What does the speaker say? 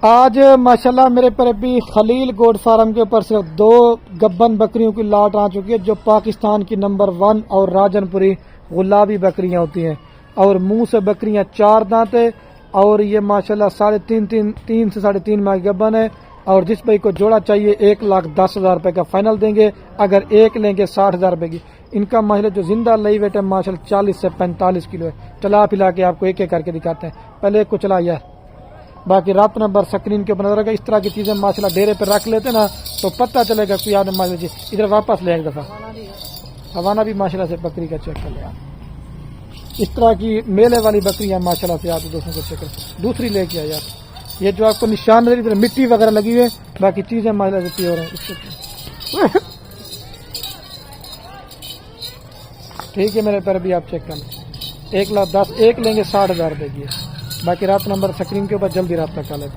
आज माशाल्लाह मेरे पर भी खलील गोड फार्म के ऊपर सिर्फ 2 गब्बन बकरियों की लाट आ चुकी है, जो पाकिस्तान की नंबर 1 और राजनपुरी गुलाबी बकरियां होती हैं। और मुंह से बकरियां 4 दांत है और ये माशाल्लाह 3.5 से 3.5 माह की गब्बन है। और जिस भाई को जोड़ा चाहिए 1,10,000 रुपए का फाइनल देंगे, अगर एक लेंगे 60,000 रुपए की। इनका माशाल्लाह जो जिंदा लई वेट है माशाल्लाह 40 से 45 किलो है। चला पिला के आपको एक एक करके दिखाते हैं। पहले एक को चला यार, बाकी रात नंबर स्क्रीन के ऊपर नजर रखेगा। इस तरह की चीजें माशाल्लाह डेरे पे रख लेते ना तो पता चलेगा कोई आदमी माशाल्लाह इधर वापस ले एक दफा। हवाना भी माशाल्लाह से बकरी का चेक कर लिया। इस तरह की मेले वाली बकरियां माशाल्लाह से आप दोस्तों को चेक कर। दूसरी लेके आया यार, ये जो आपको निशान नजर मिट्टी वगैरह लगी हुई है, बाकी चीजें माशाल्लाह से प्योर है। ठीक है, मेरे पर भी आप चेक कर लें। 1,10,000 एक लेंगे 60,000 रुपए की। बाकी रात नंबर स्क्रीन के ऊपर जल्दी रात तक कर लेते।